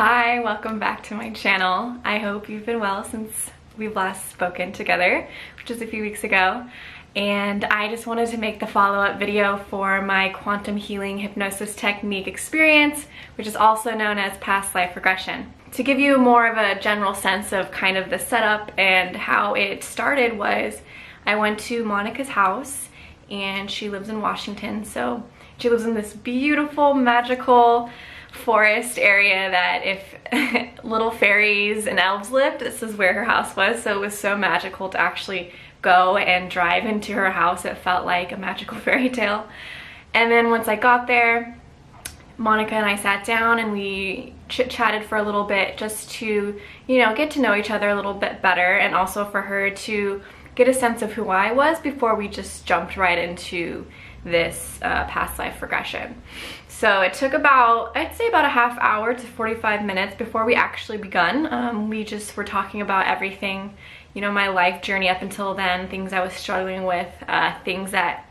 Hi, welcome back to my channel. I hope you've been well since we've last spoken together, which was a few weeks ago. And I just wanted to make the follow-up video for my quantum healing hypnosis technique experience, which is also known as past life regression. To give you more of a general sense of kind of the setup and how it started was I went to Monica's house, and she lives in Washington. So she lives in this beautiful, magical forest area that if little fairies and elves lived, this is where her house was. So it was so magical to actually go and drive into her house. It felt like a magical fairy tale. And then once I got there, Monica and I sat down and we chit-chatted for a little bit just to, get to know each other a little bit better, and also for her to get a sense of who I was before we just jumped right into this past life regression. So it took about, I'd say about a half hour to 45 minutes before we actually begun. We just were talking about everything, my life journey up until then, things I was struggling with, things that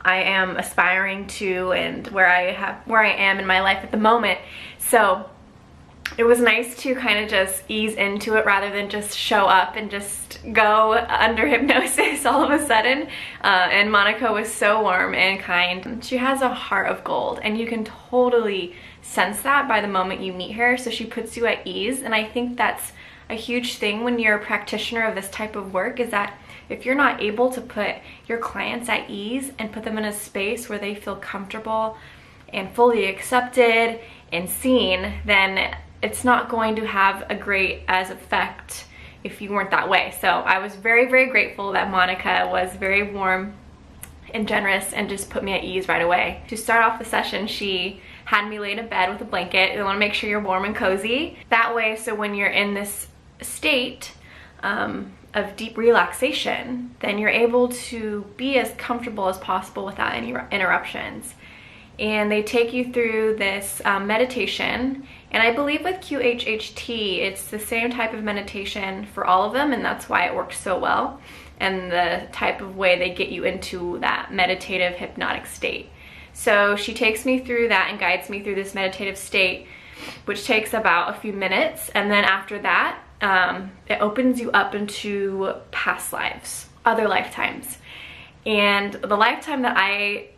I am aspiring to, and where I am in my life at the moment. So it was nice to kind of just ease into it rather than just show up and just go under hypnosis all of a sudden. And Monica was so warm and kind. She has a heart of gold, and you can totally sense that by the moment you meet her. So she puts you at ease, and I think that's a huge thing when you're a practitioner of this type of work, is that if you're not able to put your clients at ease and put them in a space where they feel comfortable and fully accepted and seen, then it's not going to have a great effect if you weren't that way. So I was very, very grateful that Monica was very warm and generous and just put me at ease right away. To start off the session, she had me lay in a bed with a blanket. You want to make sure you're warm and cozy. That way, so when you're in this state of deep relaxation, then you're able to be as comfortable as possible without any interruptions. And they take you through this meditation, and I believe with QHHT it's the same type of meditation for all of them, and that's why it works so well, and the type of way they get you into that meditative hypnotic state. So she takes me through that and guides me through this meditative state, which takes about a few minutes, and then after that it opens you up into past lives, other lifetimes. And the lifetime that I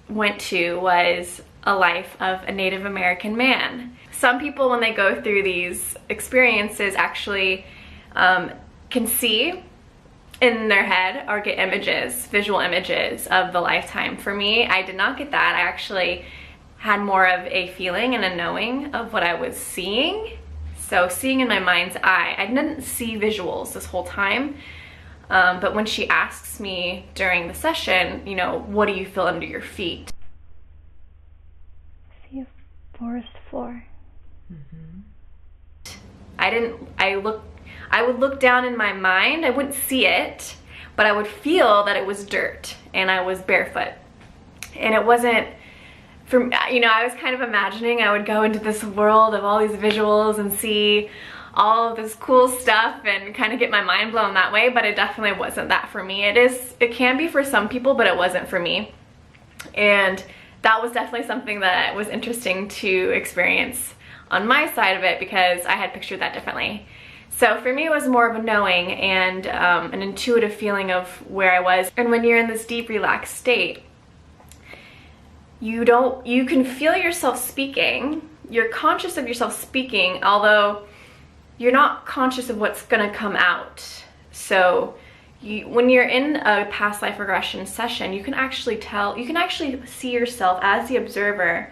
went to was a life of a Native American man. Some people, when they go through these experiences, actually can see in their head or get images, visual images of the lifetime. For me, I did not get that. I actually had more of a feeling and a knowing of what I was seeing. So seeing in my mind's eye, I didn't see visuals this whole time. But when she asks me during the session, what do you feel under your feet? I see a forest floor. I would look down in my mind. I wouldn't see it, but I would feel that it was dirt, and I was barefoot. And it wasn't, I was kind of imagining I would go into this world of all these visuals and see all of this cool stuff and kind of get my mind blown that way, but it definitely wasn't that for me. It can be for some people, but it wasn't for me. And that was definitely something that was interesting to experience on my side of it, because I had pictured that differently. So for me, it was more of a knowing and an intuitive feeling of where I was. And when you're in this deep relaxed state, you can feel yourself speaking. You're conscious of yourself speaking, although you're not conscious of what's gonna come out. So when you're in a past life regression session, you can actually see yourself as the observer,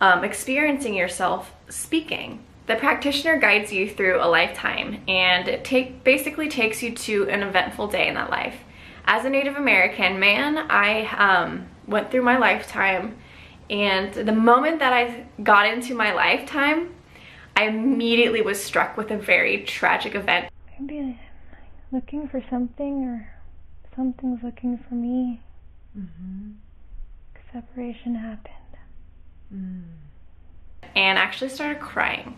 experiencing yourself speaking. The practitioner guides you through a lifetime, and it basically takes you to an eventful day in that life. As a Native American man, I went through my lifetime, and the moment that I got into my lifetime, I immediately was struck with a very tragic event. Maybe I'm looking for something, or something's looking for me. Separation happened. And actually started crying.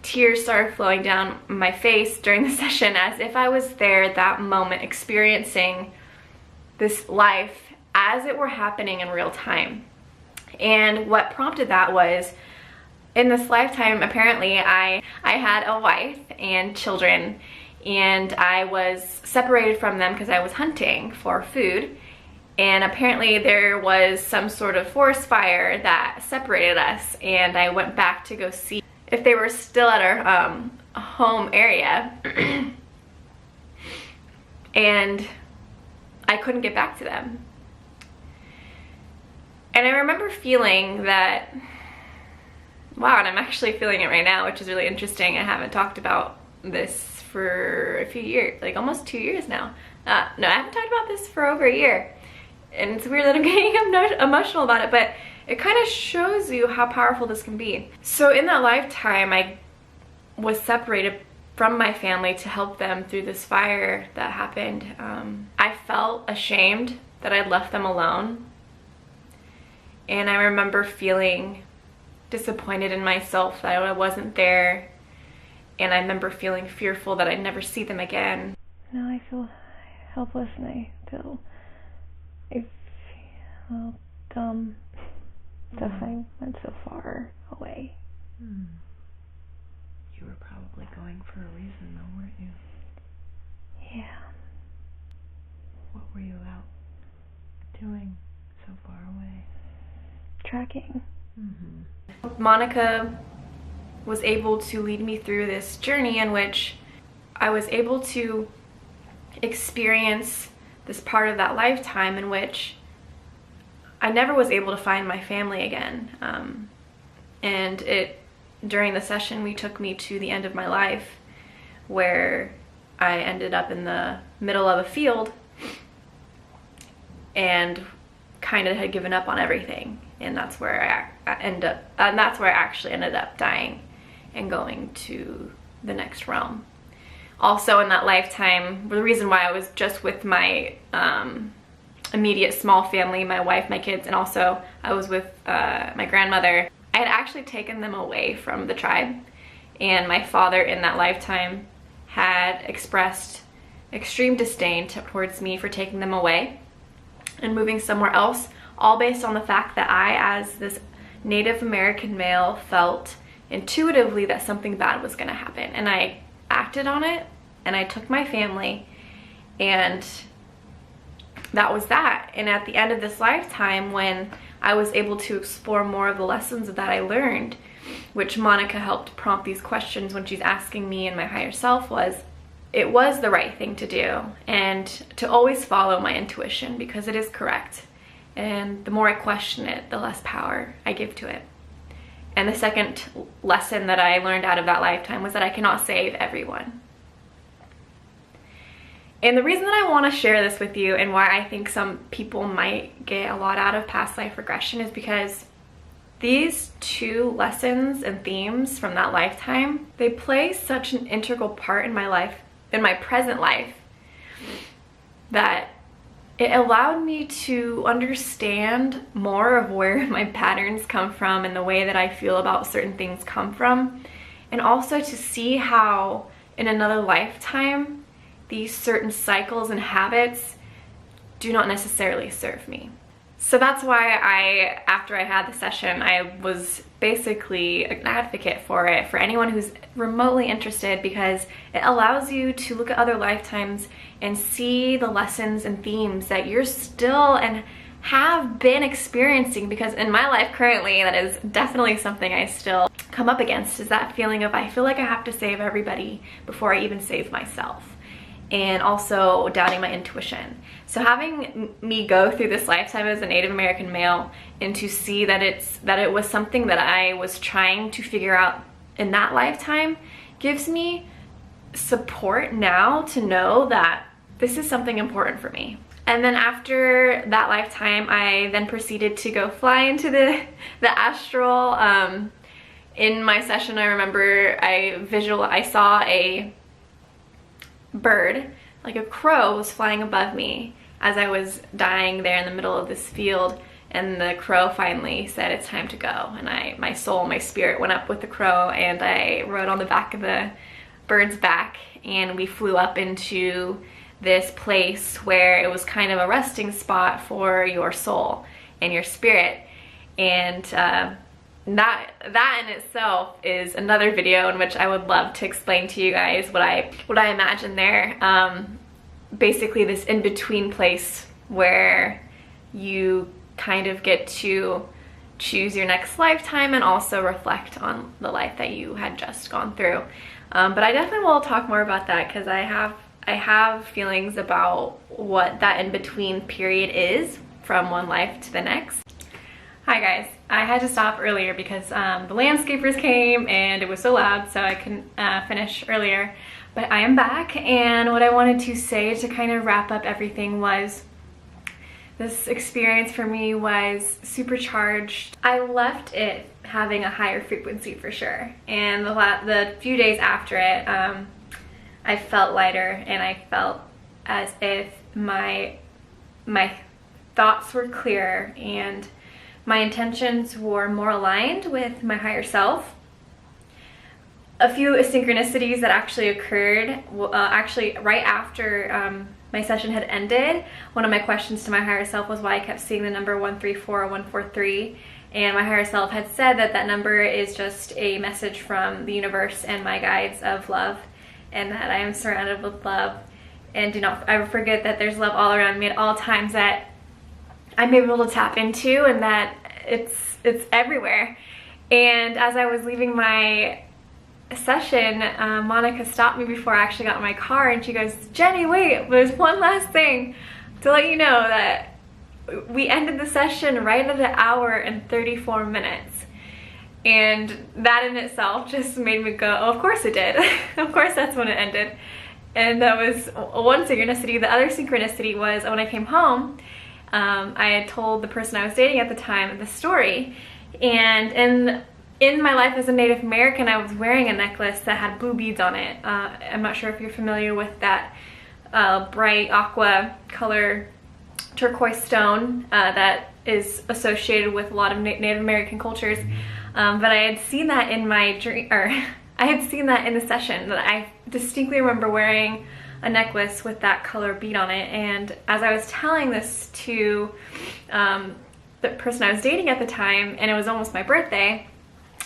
Tears started flowing down my face during the session, as if I was there at that moment experiencing this life as it were happening in real time. And what prompted that was in this lifetime, apparently, I had a wife and children, and I was separated from them because I was hunting for food. And apparently there was some sort of forest fire that separated us, and I went back to go see if they were still at our home area. And I couldn't get back to them. And I remember feeling that, wow, and I'm actually feeling it right now, which is really interesting. I haven't talked about this for a few years, like almost 2 years now. No, I haven't talked about this for over a year. And it's weird that I'm getting emotional about it, but it kind of shows you how powerful this can be. So in that lifetime, I was separated from my family to help them through this fire that happened. I felt ashamed that I'd left them alone. And I remember feeling disappointed in myself that I wasn't there. And I remember feeling fearful that I'd never see them again. Now I feel helpless and I feel a little dumb that I went so far away. You were probably going for a reason though, weren't you? Yeah. What were you out doing so far away? Tracking. Monica was able to lead me through this journey in which I was able to experience this part of that lifetime in which I never was able to find my family again. And during the session, we took me to the end of my life where I ended up in the middle of a field and kind of had given up on everything. And that's where I actually ended up dying and going to the next realm. Also in that lifetime, the reason why I was just with my immediate small family, my wife, my kids, and also I was with my grandmother, I had actually taken them away from the tribe. And my father in that lifetime had expressed extreme disdain towards me for taking them away and moving somewhere else, all based on the fact that I, as this Native American male, felt intuitively that something bad was gonna happen. And I acted on it, and I took my family, and that was that. And at the end of this lifetime, when I was able to explore more of the lessons that I learned, which Monica helped prompt these questions when she's asking me and my higher self, it was the right thing to do, and to always follow my intuition because it is correct. And the more I question it, the less power I give to it. And the second lesson that I learned out of that lifetime was that I cannot save everyone. And the reason that I want to share this with you and why I think some people might get a lot out of past life regression is because these two lessons and themes from that lifetime, they play such an integral part in my life, in my present life, that it allowed me to understand more of where my patterns come from and the way that I feel about certain things come from, and also to see how in another lifetime these certain cycles and habits do not necessarily serve me. So that's why after I had the session, I was basically an advocate for it for anyone who's remotely interested, because it allows you to look at other lifetimes and see the lessons and themes that you're still and have been experiencing. Because in my life currently, that is definitely something I still come up against, is that feeling of I feel like I have to save everybody before I even save myself. And also doubting my intuition. So having me go through this lifetime as a Native American male and to see that it was something that I was trying to figure out in that lifetime gives me support now to know that this is something important for me. And then after that lifetime, I then proceeded to go fly into the astral. In my session, I remember I saw a bird, like a crow, was flying above me as I was dying there in the middle of this field, and the crow finally said it's time to go, and my soul, my spirit went up with the crow, and I rode on the back of the bird's back, and we flew up into this place where it was kind of a resting spot for your soul and your spirit. And that in itself is another video in which I would love to explain to you guys what I imagine there. Basically this in-between place where you kind of get to choose your next lifetime and also reflect on the life that you had just gone through. But I definitely will talk more about that because I have feelings about what that in-between period is from one life to the next. Hi guys, I had to stop earlier because the landscapers came and it was so loud, so I couldn't finish earlier. But I am back, and what I wanted to say to kind of wrap up everything was this experience for me was supercharged. I left it having a higher frequency for sure, and the few days after it, I felt lighter, and I felt as if my thoughts were clearer and my intentions were more aligned with my higher self. A few synchronicities that actually occurred, actually right after my session had ended, one of my questions to my higher self was why I kept seeing the number 134 or 143, and my higher self had said that that number is just a message from the universe and my guides of love, and that I am surrounded with love, and do not ever forget that there's love all around me at all times that I'm able to tap into, and that it's everywhere. And as I was leaving my session, Monica stopped me before I actually got in my car, and she goes, "Jenny, wait, there's one last thing to let you know that we ended the session right at an hour and 34 minutes. And that in itself just made me go, oh, of course it did. Of course that's when it ended. And that was one synchronicity. The other synchronicity was when I came home, I had told the person I was dating at the time the story, and in my life as a Native American, I was wearing a necklace that had blue beads on it. I'm not sure if you're familiar with that bright aqua color turquoise stone that is associated with a lot of Native American cultures. But I had seen that in my dream, or I had seen that in the session, that I distinctly remember wearing a necklace with that color bead on it. And as I was telling this to the person I was dating at the time, and it was almost my birthday,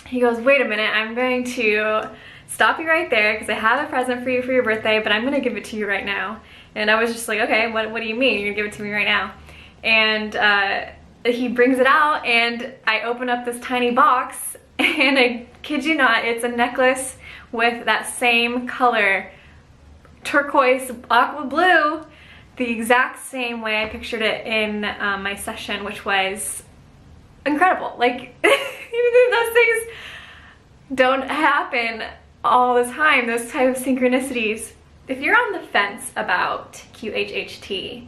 he goes, wait a minute, I'm going to stop you right there because I have a present for you for your birthday, but I'm going to give it to you right now. And I was just like, okay, what do you mean? You're going to give it to me right now? And he brings it out, and I open up this tiny box, and I kid you not, it's a necklace with that same color, turquoise, aqua blue, the exact same way I pictured it in my session, which was incredible. Like, even if those things don't happen all the time, those type of synchronicities. If you're on the fence about QHHT,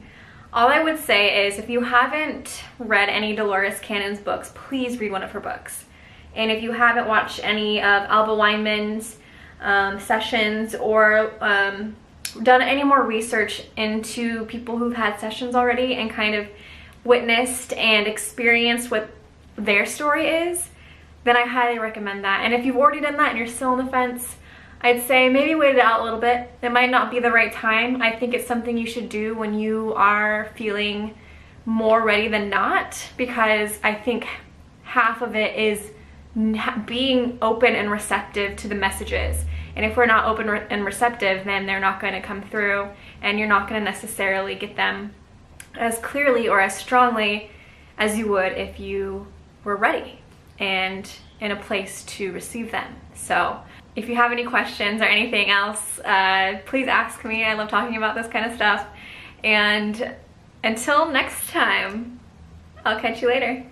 all I would say is if you haven't read any Dolores Cannon's books, please read one of her books. And if you haven't watched any of Alba Weinman's sessions, or done any more research into people who've had sessions already and kind of witnessed and experienced what their story is, then I highly recommend that. And if you've already done that and you're still on the fence, I'd say maybe wait it out a little bit. It might not be the right time. I think it's something you should do when you are feeling more ready than not, because I think half of it is being open and receptive to the messages. And if we're not open and receptive, then they're not going to come through, and you're not going to necessarily get them as clearly or as strongly as you would if you were ready and in a place to receive them. So if you have any questions or anything else, please ask me. I love talking about this kind of stuff. And until next time, I'll catch you later.